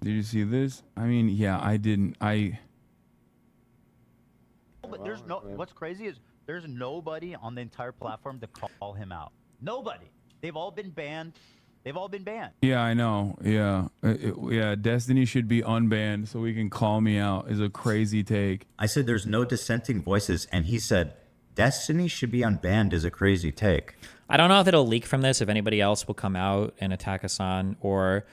Did you see this? I mean, yeah, I didn't. But there's no. What's crazy is there's nobody on the entire platform to call him out. Nobody. They've all been banned. They've all been banned. Yeah, I know. Yeah. Yeah, Destiny should be unbanned so he can call me out is a crazy take. I said there's no dissenting voices, and he said Destiny should be unbanned is a crazy take. I don't know if it'll leak from this, if anybody else will come out and attack Hasan, or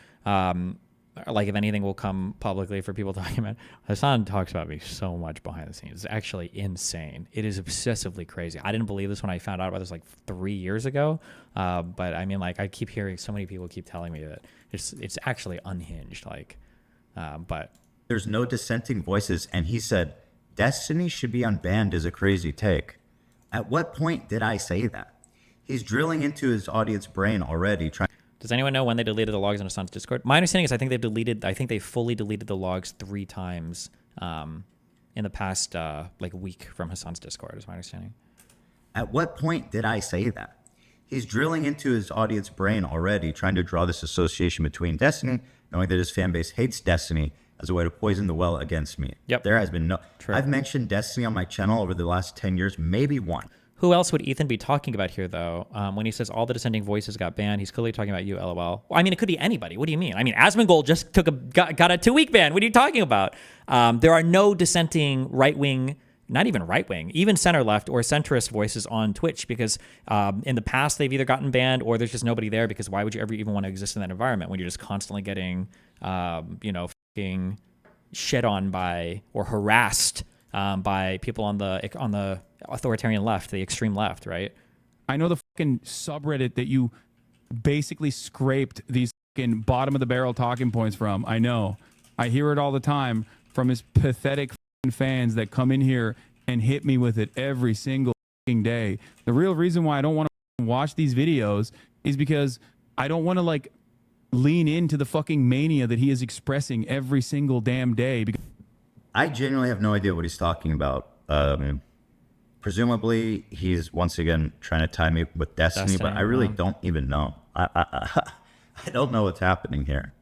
like if anything will come publicly for people talking about. Hasan talks about me so much behind the scenes. It's actually insane. It is obsessively crazy. I didn't believe this when I found out about this like 3 years ago. But I mean, like, I keep hearing so many people keep telling me that it's actually unhinged. Like, but There's no dissenting voices, and he said Destiny should be unbanned is a crazy take. At what point did I say that? He's drilling into his audience brain already, trying. Does anyone know when they deleted the logs on Hasan's Discord? My understanding is I think they fully deleted the logs 3 times in the past like week from Hasan's Discord, is my understanding. At what point did I say that? He's drilling into his audience brain already, trying to draw this association between Destiny, knowing that his fan base hates Destiny as a way to poison the well against me. Yep. There has been no. True. I've mentioned Destiny on my channel over the last 10 years, maybe one. Who else would Ethan be talking about here, though? When he says all the dissenting voices got banned, he's clearly talking about you, LOL. Well, I mean, it could be anybody. What do you mean? I mean, Asmongold just got a 2-week ban. What are you talking about? There are no dissenting right-wing, not even right-wing, even center-left or centrist voices on Twitch, because in the past they've either gotten banned or there's just nobody there, because why would you ever even want to exist in that environment when you're just constantly getting, fucking shit on by or harassed by people on the authoritarian left, the extreme left, right? I know the fucking subreddit that you basically scraped these fucking bottom of the barrel talking points from. I know. I hear it all the time from his pathetic fucking fans that come in here and hit me with it every single fucking day. The real reason why I don't want to watch these videos is because I don't want to like lean into the fucking mania that he is expressing every single damn day. Because I genuinely have no idea what he's talking about. Presumably, he's once again trying to tie me with Destiny, but I really don't even know. I don't know what's happening here.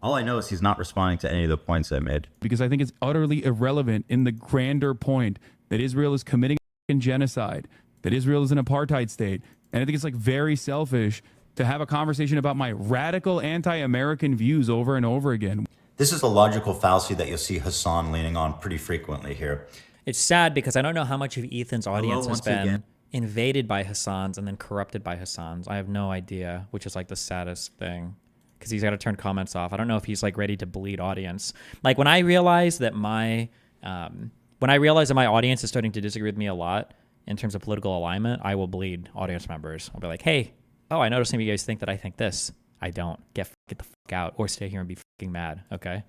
All I know is he's not responding to any of the points I made. because I think it's utterly irrelevant in the grander point that Israel is committing a genocide, that Israel is an apartheid state. And I think it's like very selfish to have a conversation about my radical anti-American views over and over again. This is a logical fallacy that you'll see Hasan leaning on pretty frequently here. It's sad because I don't know how much of Ethan's audience has once been again. invaded by Hasan's and then corrupted by Hasan's. I have no idea, which is like the saddest thing, because he's got to turn comments off. I don't know if he's like ready to bleed audience. Like when I realize that my audience is starting to disagree with me a lot in terms of political alignment, I will bleed audience members. I'll be like, hey, I noticed some of you guys think that I think this. I don't. Get the fuck out, or stay here and be fucking mad, okay?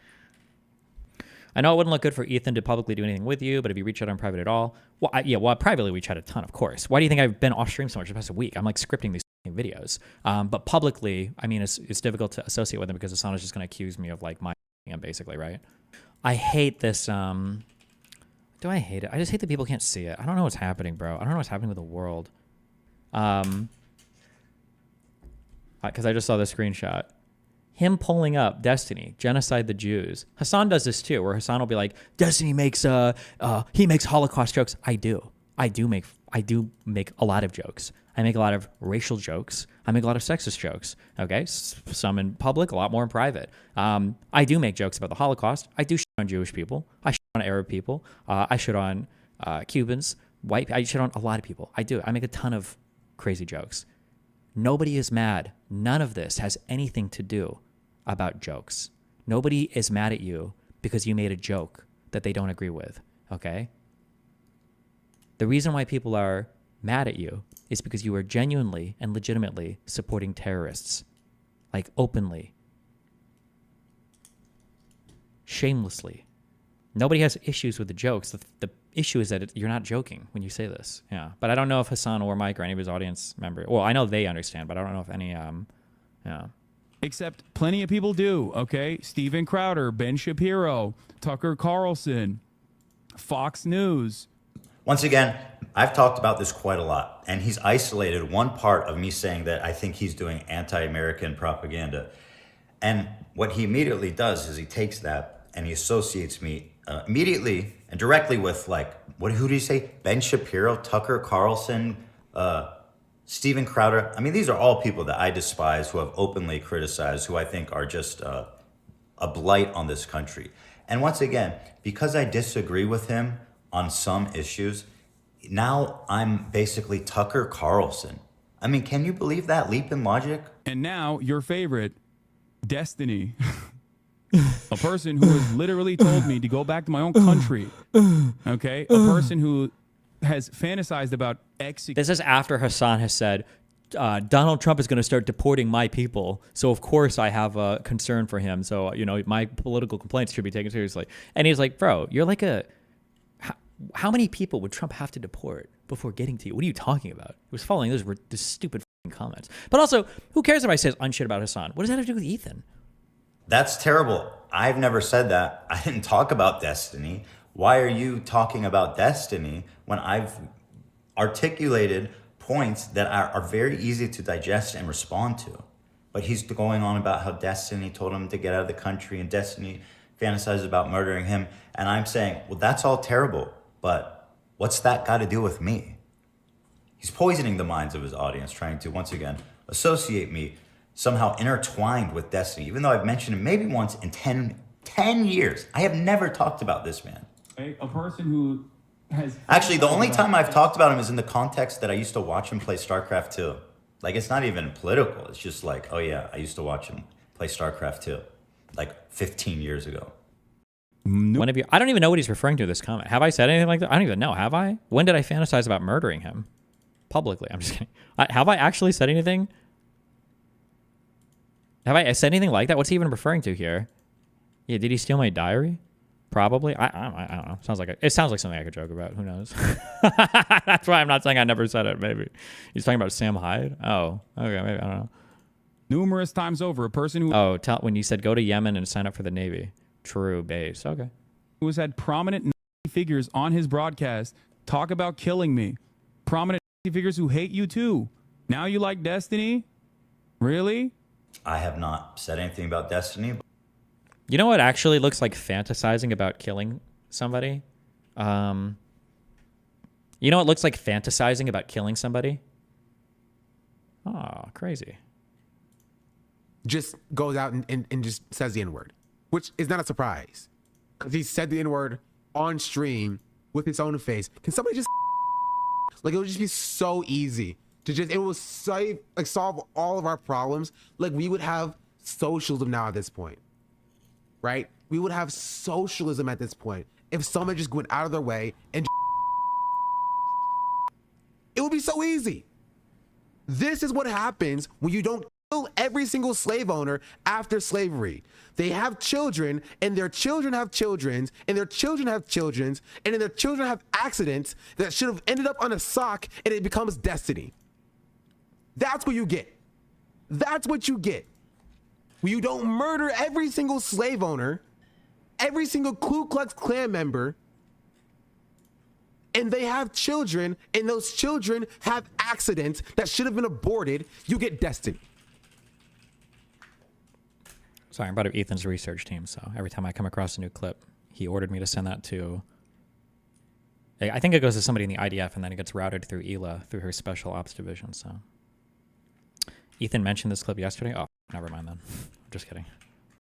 I know it wouldn't look good for Ethan to publicly do anything with you, but if you reach out on private at all, privately we chat a ton, of course. Why do you think I've been off stream so much the past week? I'm like scripting these videos. But publicly, I mean, it's difficult to associate with him because Hasan is just going to accuse me of like my him, basically, right? I hate this. Do I hate it? I just hate that people can't see it. I don't know what's happening, bro. I don't know what's happening with the world. Because I just saw the screenshot. Him pulling up Destiny, genocide the Jews. Hasan does this too, where Hasan will be like, Destiny makes he makes Holocaust jokes. I do make a lot of jokes. I make a lot of racial jokes. I make a lot of sexist jokes. Okay, some in public, a lot more in private. I do make jokes about the Holocaust. I do shit on Jewish people. I shit on Arab people. I shit on Cubans, I shit on a lot of people. I do. I make a ton of crazy jokes. Nobody is mad. None of this has anything to do about jokes. Nobody is mad at you because you made a joke that they don't agree with, okay? The reason why people are mad at you is because you are genuinely and legitimately supporting terrorists, like openly, shamelessly. Nobody has issues with the jokes. The issue is that you're not joking when you say this. Yeah, but I don't know if Hasan or Mike or any of his audience members. Well, I know they understand, but I don't know if any. Yeah. Except plenty of people do, okay? Steven Crowder, Ben Shapiro, Tucker Carlson, Fox News. Once again, I've talked about this quite a lot, and he's isolated one part of me saying that I think he's doing anti-American propaganda. And what he immediately does is he takes that and he associates me immediately and directly with like, who do you say? Ben Shapiro, Tucker Carlson, Steven Crowder. I mean, these are all people that I despise, who have openly criticized, who I think are just a blight on this country. And once again, because I disagree with him on some issues, now I'm basically Tucker Carlson. I mean, can you believe that leap in logic? And now your favorite, Destiny. A person who has literally told me to go back to my own country. Okay? A person who has fantasized about executing. This is after Hasan has said, Donald Trump is going to start deporting my people. So, of course, I have a concern for him. So, you know, my political complaints should be taken seriously. And he's like, bro, you're like how many people would Trump have to deport before getting to you? What are you talking about? He was following those stupid comments. But also, who cares if I say unshit about Hasan? What does that have to do with Ethan? That's terrible. I've never said that. I didn't talk about Destiny. Why are you talking about Destiny when I've articulated points that are very easy to digest and respond to? But he's going on about how Destiny told him to get out of the country and Destiny fantasizes about murdering him. And I'm saying, well, that's all terrible. But what's that got to do with me? He's poisoning the minds of his audience, trying to, once again, associate me somehow intertwined with Destiny, even though I've mentioned him maybe once in 10 years. I have never talked about this man. A person who has... Actually, the only time I've talked about him is in the context that I used to watch him play StarCraft 2. Like, it's not even political. It's just like, oh yeah, I used to watch him play StarCraft 2, like 15 years ago. When have you? I don't even know what he's referring to in this comment. Have I said anything like that? I don't even know. Have I? When did I fantasize about murdering him? Publicly. I'm just kidding. Have I actually said anything? Have I said anything like that? What's he even referring to here? Yeah, did he steal my diary? Probably. I don't know. It sounds like something I could joke about. Who knows? That's why I'm not saying I never said it. Maybe he's talking about Sam Hyde. Oh, okay. Maybe I don't know. Numerous times over, a person who... Oh, when you said go to Yemen and sign up for the Navy. True base. Okay. Who has had prominent Nazi figures on his broadcast talk about killing me. Prominent Nazi figures who hate you too. Now you like Destiny? Really? I have not said anything about Destiny. You know what actually looks like fantasizing about killing somebody? You know what looks like fantasizing about killing somebody? Oh, crazy. Just goes out and just says the N-word, which is not a surprise. Because he said the N-word on stream with his own face. Can somebody just... Like, it would just be so easy to just... It will solve all of our problems. Like, we would have socialism now at this point. Right? We would have socialism at this point if someone just went out of their way and it would be so easy. This is what happens when you don't kill every single slave owner after slavery. They have children, and their children have children's, and their children have children's, and then their children have accidents that should have ended up on a sock, and it becomes Destiny. That's what you get. That's what you get. When you don't murder every single slave owner, every single Ku Klux Klan member, and they have children, and those children have accidents that should have been aborted, you get Destiny. Sorry, I'm part of Ethan's research team, so every time I come across a new clip, he ordered me to send that to... I think it goes to somebody in the IDF, and then it gets routed through ELA, through her special ops division, so... Ethan mentioned this clip yesterday. Oh, never mind then. I'm just kidding.